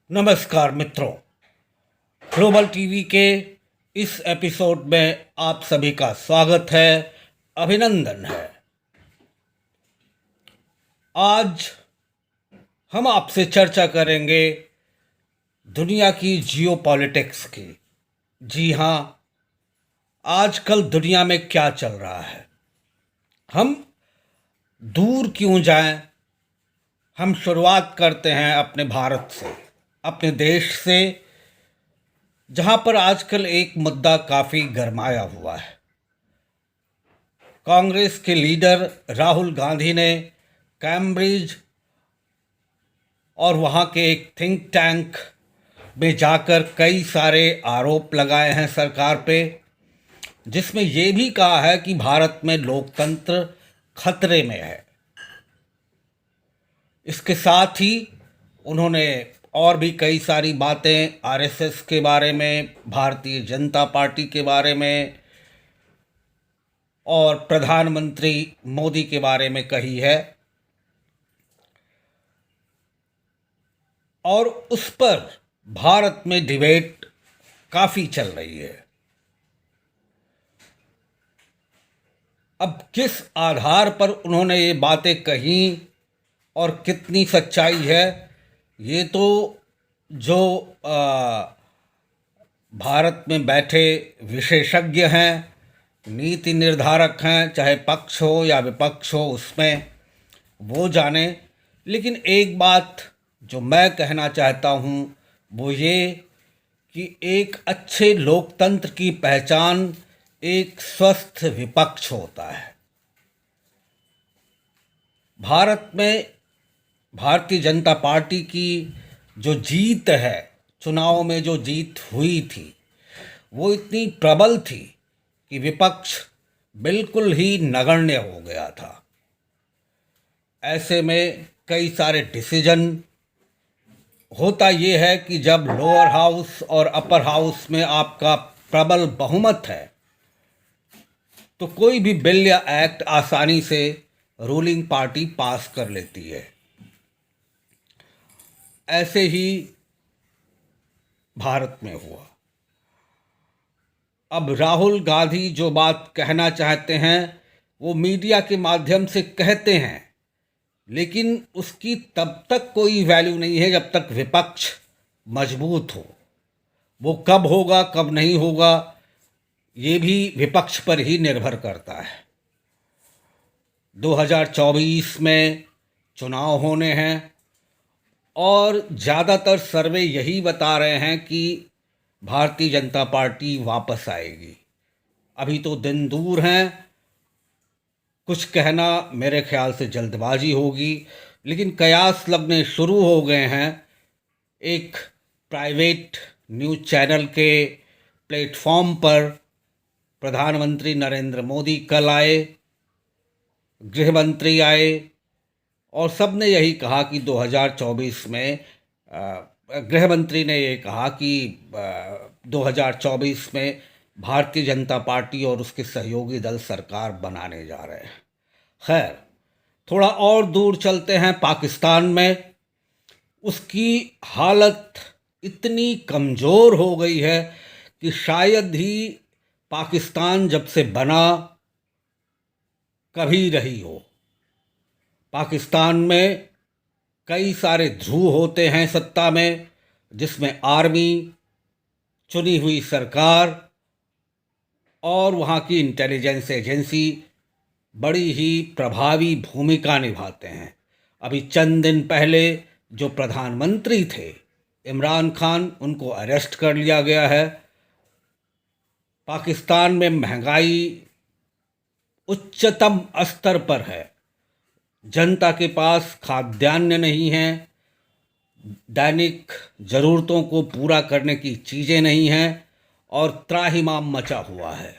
नमस्कार मित्रों, global TV के इस एपिसोड में आप सभी का स्वागत है, अभिनंदन है। आज हम आपसे चर्चा करेंगे दुनिया की जियोपॉलिटिक्स की। जी हाँ, आजकल दुनिया में क्या चल रहा है। हम दूर क्यों जाएं, हम शुरुआत करते हैं अपने भारत से, अपने देश से, जहां पर आजकल एक मुद्दा काफ़ी गरमाया हुआ है। कांग्रेस के लीडर राहुल गांधी ने कैम्ब्रिज और वहाँ के एक थिंक टैंक में जाकर कई सारे आरोप लगाए हैं सरकार पे, जिसमें ये भी कहा है कि भारत में लोकतंत्र खतरे में है। इसके साथ ही उन्होंने और भी कई सारी बातें आरएसएस के बारे में, भारतीय जनता पार्टी के बारे में और प्रधानमंत्री मोदी के बारे में कही है, और उस पर भारत में डिबेट काफ़ी चल रही है। अब किस आधार पर उन्होंने ये बातें कही और कितनी सच्चाई है, ये तो जो भारत में बैठे विशेषज्ञ हैं, नीति निर्धारक हैं, चाहे पक्ष हो या विपक्ष हो, उसमें वो जाने। लेकिन एक बात जो मैं कहना चाहता हूँ वो ये कि एक अच्छे लोकतंत्र की पहचान एक स्वस्थ विपक्ष होता है। भारत में भारतीय जनता पार्टी की जो जीत है, चुनाव में जो जीत हुई थी, वो इतनी प्रबल थी कि विपक्ष बिल्कुल ही नगण्य हो गया था। ऐसे में कई सारे डिसीजन होता ये है कि जब लोअर हाउस और अपर हाउस में आपका प्रबल बहुमत है तो कोई भी बिल या एक्ट आसानी से रूलिंग पार्टी पास कर लेती है। ऐसे ही भारत में हुआ। अब राहुल गांधी जो बात कहना चाहते हैं वो मीडिया के माध्यम से कहते हैं, लेकिन उसकी तब तक कोई वैल्यू नहीं है जब तक विपक्ष मजबूत हो। वो कब होगा कब नहीं होगा ये भी विपक्ष पर ही निर्भर करता है। 2024 में चुनाव होने हैं और ज़्यादातर सर्वे यही बता रहे हैं कि भारतीय जनता पार्टी वापस आएगी। अभी तो दिन दूर हैं, कुछ कहना मेरे ख्याल से जल्दबाजी होगी, लेकिन कयास लगने शुरू हो गए हैं। एक प्राइवेट न्यूज़ चैनल के प्लेटफॉर्म पर प्रधानमंत्री नरेंद्र मोदी कल आए, गृह मंत्री आए और सब ने यही कहा कि 2024 में गृह मंत्री ने ये कहा कि 2024 में भारतीय जनता पार्टी और उसके सहयोगी दल सरकार बनाने जा रहे हैं। खैर, थोड़ा और दूर चलते हैं। पाकिस्तान में उसकी हालत इतनी कमज़ोर हो गई है कि शायद ही पाकिस्तान जब से बना कभी रही हो। पाकिस्तान में कई सारे ध्रुव होते हैं सत्ता में, जिसमें आर्मी, चुनी हुई सरकार और वहाँ की इंटेलिजेंस एजेंसी बड़ी ही प्रभावी भूमिका निभाते हैं। अभी चंद दिन पहले जो प्रधानमंत्री थे इमरान खान, उनको अरेस्ट कर लिया गया है। पाकिस्तान में महंगाई उच्चतम स्तर पर है, जनता के पास खाद्यान्न नहीं है, दैनिक ज़रूरतों को पूरा करने की चीज़ें नहीं हैं और त्राहिमाम मचा हुआ है।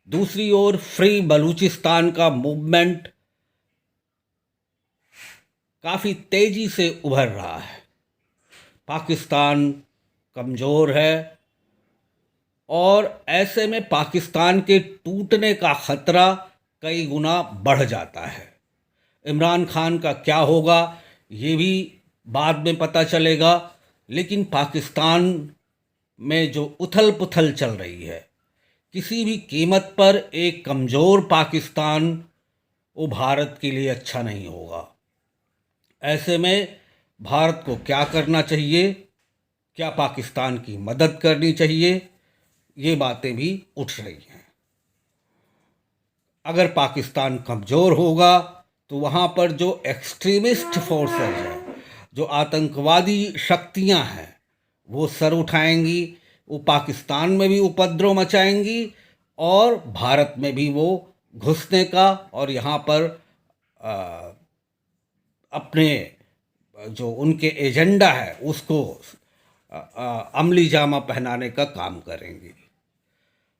दूसरी ओर फ्री बलूचिस्तान का मूवमेंट काफ़ी तेज़ी से उभर रहा है। पाकिस्तान कमज़ोर है और ऐसे में पाकिस्तान के टूटने का ख़तरा कई गुना बढ़ जाता है। इमरान खान का क्या होगा ये भी बाद में पता चलेगा, लेकिन पाकिस्तान में जो उथल पुथल चल रही है, किसी भी कीमत पर एक कमज़ोर पाकिस्तान वो भारत के लिए अच्छा नहीं होगा। ऐसे में भारत को क्या करना चाहिए? क्या पाकिस्तान की मदद करनी चाहिए? ये बातें भी उठ रही हैं। अगर पाकिस्तान कमज़ोर होगा तो वहाँ पर जो एक्सट्रीमिस्ट फोर्सेस हैं, जो आतंकवादी शक्तियाँ हैं, वो सर उठाएंगी। वो पाकिस्तान में भी उपद्रव मचाएंगी और भारत में भी वो घुसने का और यहाँ पर अपने जो उनके एजेंडा है उसको अमली जामा पहनाने का काम करेंगी।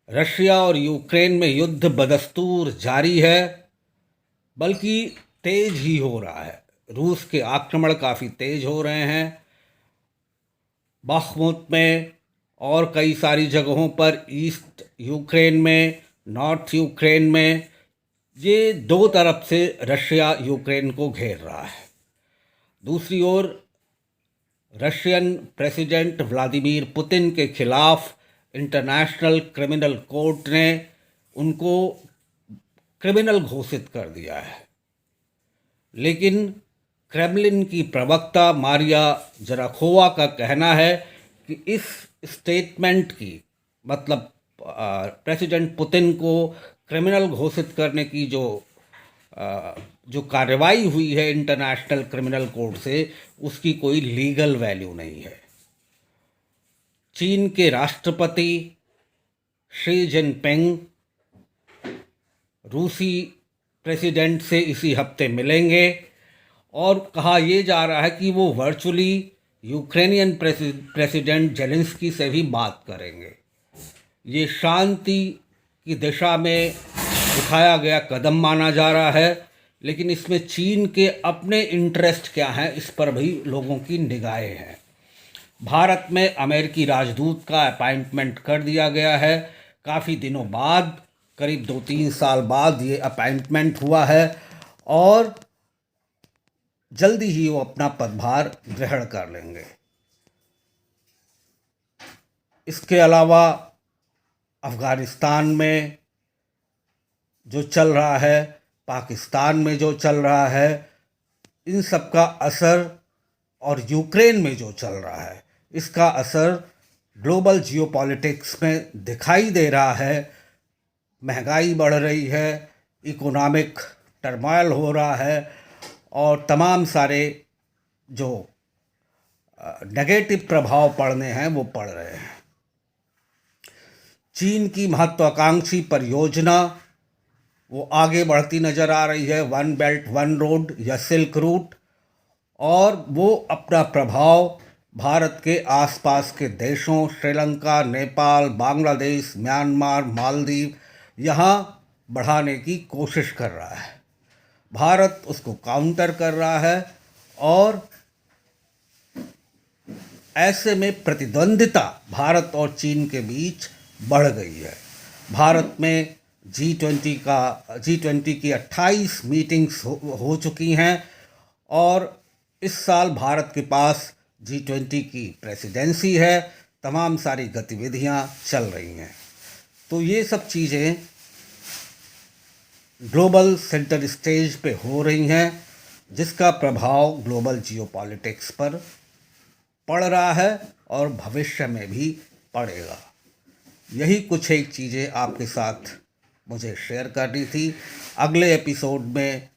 रशिया और यूक्रेन में युद्ध बदस्तूर जारी है, बल्कि तेज ही हो रहा है। रूस के आक्रमण काफ़ी तेज हो रहे हैं। बाख्मुत में और कई सारी जगहों पर, ईस्ट यूक्रेन में, नॉर्थ यूक्रेन में, ये दो तरफ से रशिया यूक्रेन को घेर रहा है। दूसरी ओर रशियन प्रेसिडेंट व्लादिमीर पुतिन के खिलाफ इंटरनेशनल क्रिमिनल कोर्ट ने उनको क्रिमिनल घोषित कर दिया है। लेकिन क्रेमलिन की प्रवक्ता मारिया जराखोवा का कहना है कि इस स्टेटमेंट की मतलब प्रेसिडेंट पुतिन को क्रिमिनल घोषित करने की जो कार्रवाई हुई है इंटरनेशनल क्रिमिनल कोर्ट से, उसकी कोई लीगल वैल्यू नहीं है। चीन के राष्ट्रपति शी जिनपिंग रूसी प्रेसिडेंट से इसी हफ्ते मिलेंगे और कहा यह जा रहा है कि वो वर्चुअली यूक्रेनियन प्रेसिडेंट जेलेंस्की से भी बात करेंगे। ये शांति की दिशा में उठाया गया कदम माना जा रहा है, लेकिन इसमें चीन के अपने इंटरेस्ट क्या हैं, इस पर भी लोगों की निगाहें हैं। भारत में अमेरिकी राजदूत का अपॉइंटमेंट कर दिया गया है। काफ़ी दिनों बाद, करीब 2-3 साल बाद ये अपॉइंटमेंट हुआ है और जल्दी ही वो अपना पदभार ग्रहण कर लेंगे। इसके अलावा अफ़गानिस्तान में जो चल रहा है, पाकिस्तान में जो चल रहा है, इन सब का असर, और यूक्रेन में जो चल रहा है, इसका असर ग्लोबल जियोपॉलिटिक्स में दिखाई दे रहा है। महंगाई बढ़ रही है, इकोनॉमिक टर्मोइल हो रहा है और तमाम सारे जो नेगेटिव प्रभाव पड़ने हैं वो पड़ रहे हैं। चीन की महत्वाकांक्षी परियोजना वो आगे बढ़ती नज़र आ रही है, वन बेल्ट वन रोड या सिल्क रूट, और वो अपना प्रभाव भारत के आसपास के देशों श्रीलंका, नेपाल, बांग्लादेश, म्यांमार, मालदीव यहाँ बढ़ाने की कोशिश कर रहा है। भारत उसको काउंटर कर रहा है और ऐसे में प्रतिद्वंदिता भारत और चीन के बीच बढ़ गई है। भारत में G20 की 28 मीटिंग्स हो चुकी हैं और इस साल भारत के पास G20 की प्रेसिडेंसी है। तमाम सारी गतिविधियां चल रही हैं। तो ये सब चीज़ें ग्लोबल सेंटर स्टेज पे हो रही हैं, जिसका प्रभाव ग्लोबल जियोपॉलिटिक्स पर पड़ रहा है और भविष्य में भी पड़ेगा। यही कुछ एक चीज़ें आपके साथ मुझे शेयर करनी थी। अगले एपिसोड में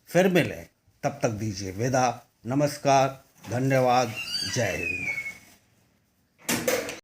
फिर मिलें, तब तक दीजिए विदा। नमस्कार, धन्यवाद, जय हिंद।